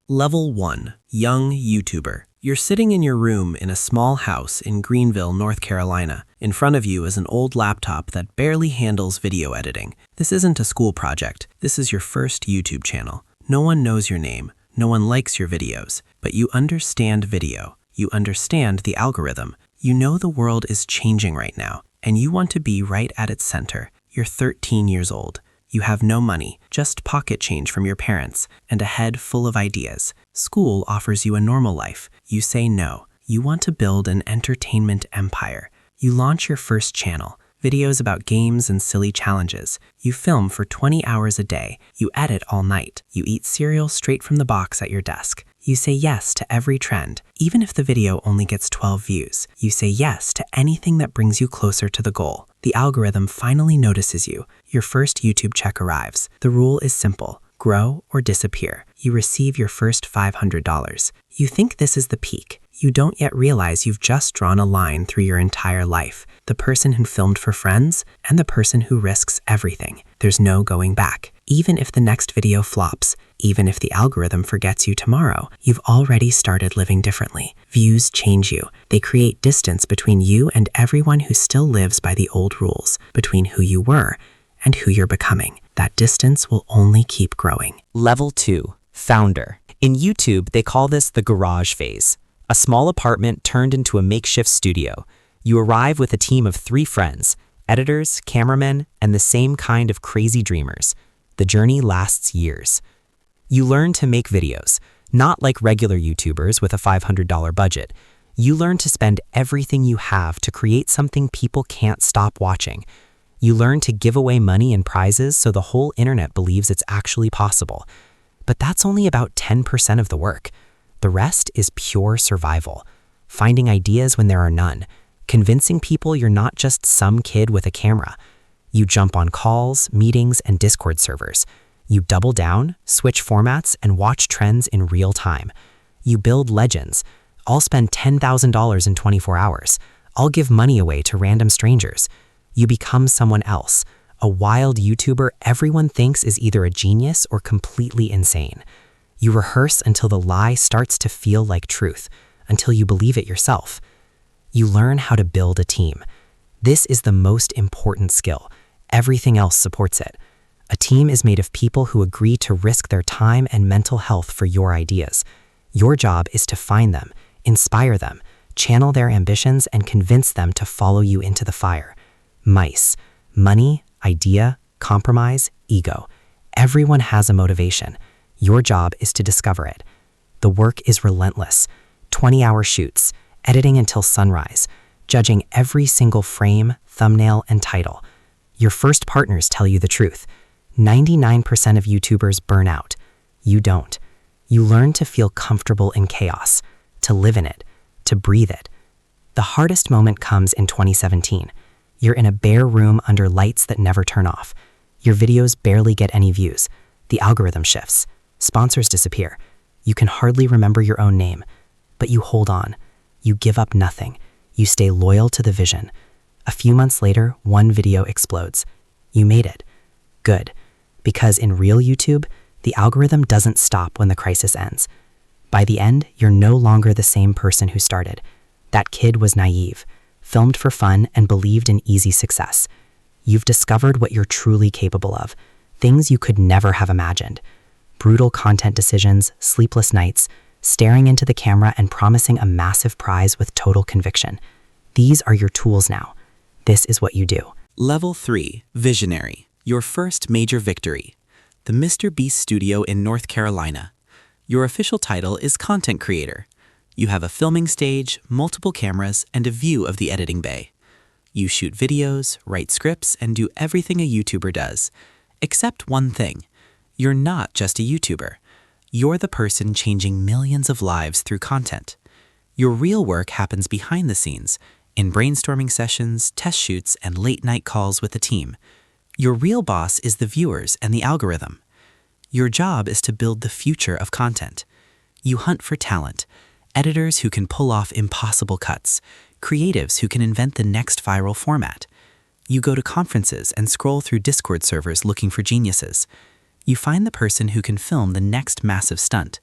Level 1. Young YouTuber. You're sitting in your room in a small house in Greenville, North Carolina. In front of you is an old laptop that barely handles video editing. This isn't a school project. This is your first YouTube channel. No one knows your name. No one likes your videos. But you understand video. You understand the algorithm. You know the world is changing right now, and you want to be right at its center. You're 13 years old. You have no money, just pocket change from your parents, and a head full of ideas. School offers you a normal life. You say no. You want to build an entertainment empire. You launch your first channel, videos about games and silly challenges. You film for 20 hours a day. You edit all night. You eat cereal straight from the box at your desk. You say yes to every trend, even if the video only gets 12 views. You say yes to anything that brings you closer to the goal. The algorithm finally notices you. Your first YouTube check arrives. The rule is simple: grow or disappear. You receive your first $500. You think this is the peak. You don't yet realize you've just drawn a line through your entire life. The person who filmed for friends and the person who risks everything. There's no going back. Even if the next video flops, even if the algorithm forgets you tomorrow, you've already started living differently. Views change you. They create distance between you and everyone who still lives by the old rules, between who you were and who you're becoming. That distance will only keep growing. Level 2. Founder. In YouTube, they call this the garage phase. A small apartment turned into a makeshift studio. You arrive with a team of 3 friends, editors, cameramen, and the same kind of crazy dreamers. The journey lasts years. You learn to make videos, not like regular YouTubers with a $500 budget. You learn to spend everything you have to create something people can't stop watching. You learn to give away money and prizes so the whole internet believes it's actually possible. But that's only about 10% of the work. The rest is pure survival. Finding ideas when there are none. Convincing people you're not just some kid with a camera. You jump on calls, meetings, and Discord servers. You double down, switch formats, and watch trends in real time. You build legends. I'll spend $10,000 in 24 hours. I'll give money away to random strangers. You become someone else, a wild YouTuber everyone thinks is either a genius or completely insane. You rehearse until the lie starts to feel like truth, until you believe it yourself. You learn how to build a team. This is the most important skill. Everything else supports it. A team is made of people who agree to risk their time and mental health for your ideas. Your job is to find them, inspire them, channel their ambitions, and convince them to follow you into the fire. Mice. Money, idea, compromise, ego. Everyone has a motivation. Your job is to discover it. The work is relentless. 20-hour shoots, editing until sunrise, judging every single frame, thumbnail, and title. Your first partners tell you the truth. 99% of YouTubers burn out. You don't. You learn to feel comfortable in chaos, to live in it, to breathe it. The hardest moment comes in 2017. You're in a bare room under lights that never turn off. Your videos barely get any views. The algorithm shifts. Sponsors disappear. You can hardly remember your own name. But you hold on. You give up nothing. You stay loyal to the vision. A few months later, one video explodes. You made it. Good. Because in real YouTube, the algorithm doesn't stop when the crisis ends. By the end, you're no longer the same person who started. That kid was naive, filmed for fun, and believed in easy success. You've discovered what you're truly capable of, things you could never have imagined. Brutal content decisions, sleepless nights, staring into the camera and promising a massive prize with total conviction. These are your tools now. This is what you do. Level 3. Visionary. Your first major victory. The Mr. Beast Studio in North Carolina. Your official title is Content Creator. You have a filming stage, multiple cameras, and a view of the editing bay. You shoot videos, write scripts, and do everything a YouTuber does. Except one thing. You're not just a YouTuber. You're the person changing millions of lives through content. Your real work happens behind the scenes, in brainstorming sessions, test shoots, and late-night calls with the team. Your real boss is the viewers and the algorithm. Your job is to build the future of content. You hunt for talent, editors who can pull off impossible cuts, creatives who can invent the next viral format. You go to conferences and scroll through Discord servers looking for geniuses. You find the person who can film the next massive stunt.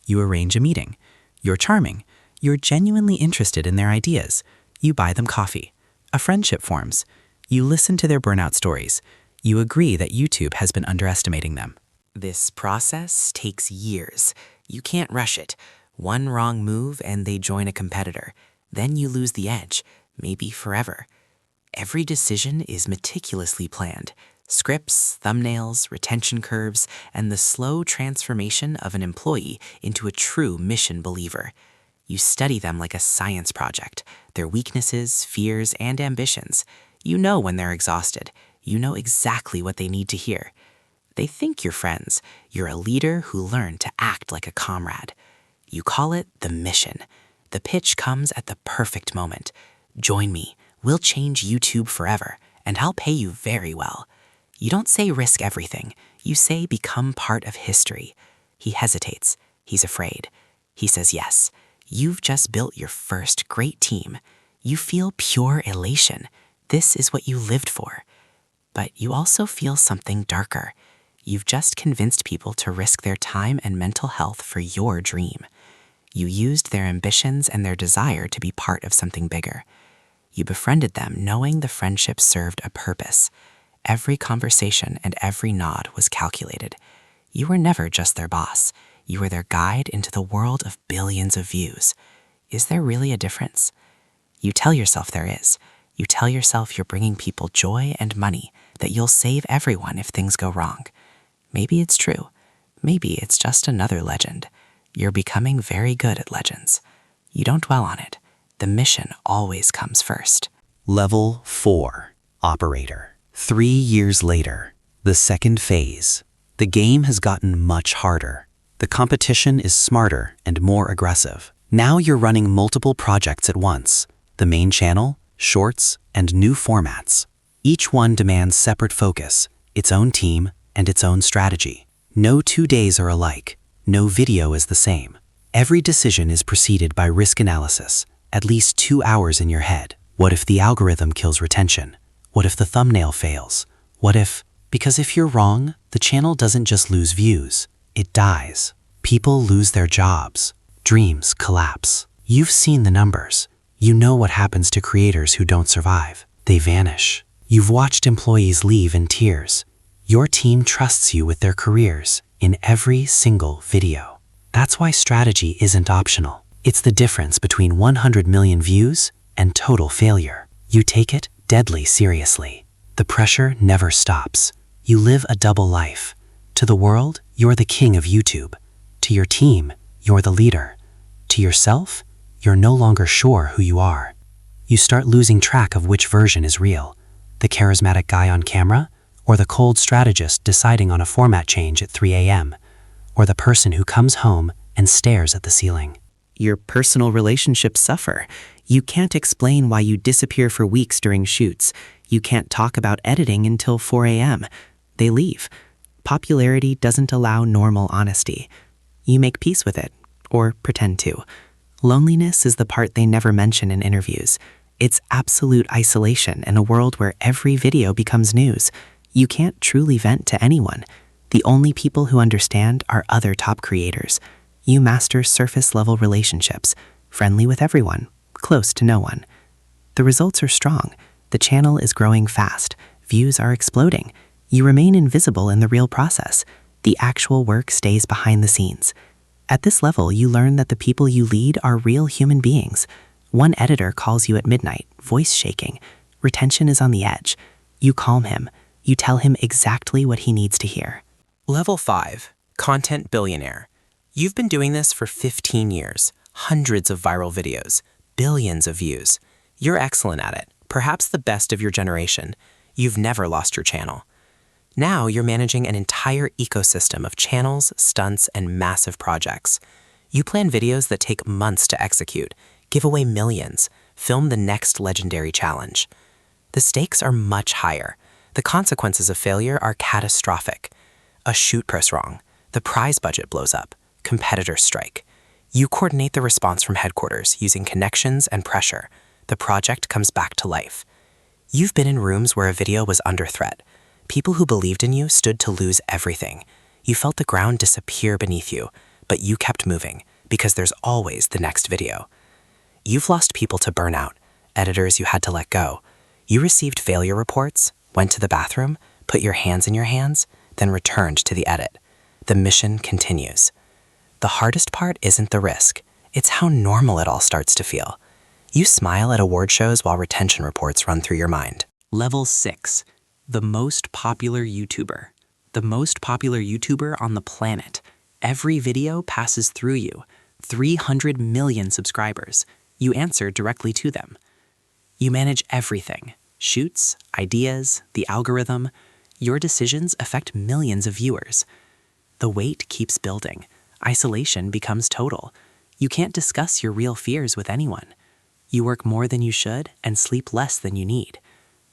You arrange a meeting. You're charming. You're genuinely interested in their ideas. You buy them coffee. A friendship forms. You listen to their burnout stories. You agree that YouTube has been underestimating them. This process takes years. You can't rush it. One wrong move and they join a competitor. Then you lose the edge, maybe forever. Every decision is meticulously planned. Scripts, thumbnails, retention curves, and the slow transformation of an employee into a true mission believer. You study them like a science project, their weaknesses, fears, and ambitions. You know when they're exhausted. You know exactly what they need to hear. They think you're friends. You're a leader who learned to act like a comrade. You call it the mission. The pitch comes at the perfect moment. Join me. We'll change YouTube forever, and I'll pay you very well. You don't say risk everything. You say become part of history. He hesitates. He's afraid. He says yes. You've just built your first great team. You feel pure elation. This is what you lived for. But you also feel something darker. You've just convinced people to risk their time and mental health for your dream. You used their ambitions and their desire to be part of something bigger. You befriended them knowing the friendship served a purpose. Every conversation and every nod was calculated. You were never just their boss. You were their guide into the world of billions of views. Is there really a difference? You tell yourself there is. You tell yourself you're bringing people joy and money, that you'll save everyone if things go wrong. Maybe it's true. Maybe it's just another legend. You're becoming very good at legends. You don't dwell on it. The mission always comes first. Level 4, Operator. 3 years later, the second phase. The game has gotten much harder. The competition is smarter and more aggressive. Now you're running multiple projects at once. The main channel, shorts, and new formats. Each one demands separate focus, its own team, and its own strategy. No 2 days are alike. No video is the same. Every decision is preceded by risk analysis, at least 2 hours in your head. What if the algorithm kills retention? What if the thumbnail fails? What if... Because if you're wrong, the channel doesn't just lose views, it dies. People lose their jobs. Dreams collapse. You've seen the numbers. You know what happens to creators who don't survive. They vanish. You've watched employees leave in tears. Your team trusts you with their careers in every single video. That's why strategy isn't optional. It's the difference between 100 million views and total failure. You take it deadly seriously. The pressure never stops. You live a double life. To the world, you're the king of YouTube. To your team, you're the leader. To yourself, you're no longer sure who you are. You start losing track of which version is real. The charismatic guy on camera, or the cold strategist deciding on a format change at 3 a.m., or the person who comes home and stares at the ceiling. Your personal relationships suffer. You can't explain why you disappear for weeks during shoots. You can't talk about editing until 4 a.m. They leave. Popularity doesn't allow normal honesty. You make peace with it, or pretend to. Loneliness is the part they never mention in interviews. It's absolute isolation in a world where every video becomes news. You can't truly vent to anyone. The only people who understand are other top creators. You master surface-level relationships, friendly with everyone, close to no one. The results are strong. The channel is growing fast. Views are exploding. You remain invisible in the real process. The actual work stays behind the scenes. At this level, you learn that the people you lead are real human beings. One editor calls you at midnight, voice shaking. Retention is on the edge. You calm him. You tell him exactly what he needs to hear. Level 5, Content Billionaire. You've been doing this for 15 years, hundreds of viral videos, billions of views. You're excellent at it, perhaps the best of your generation. You've never lost your channel. Now you're managing an entire ecosystem of channels, stunts, and massive projects. You plan videos that take months to execute, give away millions, film the next legendary challenge. The stakes are much higher. The consequences of failure are catastrophic. A shoot goes wrong, the prize budget blows up, competitors strike. You coordinate the response from headquarters using connections and pressure. The project comes back to life. You've been in rooms where a video was under threat. People who believed in you stood to lose everything. You felt the ground disappear beneath you, but you kept moving because there's always the next video. You've lost people to burnout, editors you had to let go. You received failure reports, went to the bathroom, put your hands in your hands, then returned to the edit. The mission continues. The hardest part isn't the risk. It's how normal it all starts to feel. You smile at award shows while retention reports run through your mind. Level 6. The most popular YouTuber. The most popular YouTuber on the planet. Every video passes through you. 300 million subscribers. You answer directly to them. You manage everything. Shoots, ideas, the algorithm. Your decisions affect millions of viewers. The weight keeps building. Isolation becomes total. You can't discuss your real fears with anyone. You work more than you should and sleep less than you need.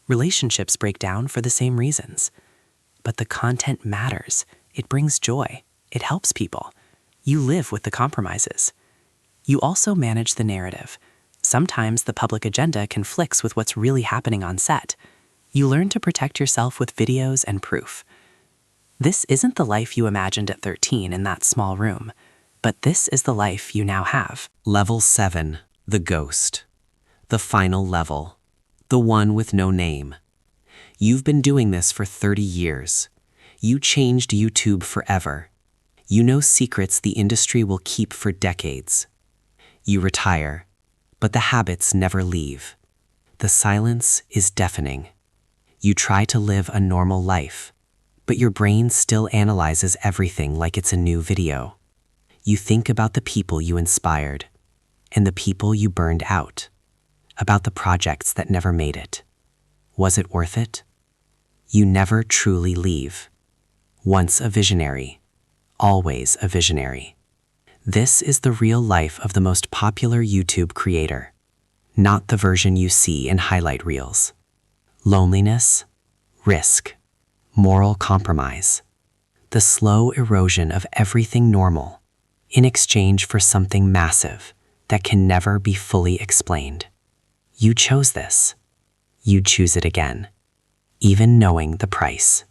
Relationships break down for the same reasons. But the content matters. It brings joy. It helps people. You live with the compromises. You also manage the narrative. Sometimes the public agenda conflicts with what's really happening on set. You learn to protect yourself with videos and proof. This isn't the life you imagined at 13 in that small room, but this is the life you now have. Level 7. The ghost. The final level. The one with no name. You've been doing this for 30 years. You changed YouTube forever. You know secrets the industry will keep for decades. You retire, but the habits never leave. The silence is deafening. You try to live a normal life, but your brain still analyzes everything like it's a new video. You think about the people you inspired and the people you burned out, about the projects that never made it. Was it worth it? You never truly leave. Once a visionary, always a visionary. This is the real life of the most popular YouTube creator, not the version you see in highlight reels. Loneliness, risk, moral compromise, the slow erosion of everything normal in exchange for something massive that can never be fully explained. You chose this. You'd choose it again, even knowing the price.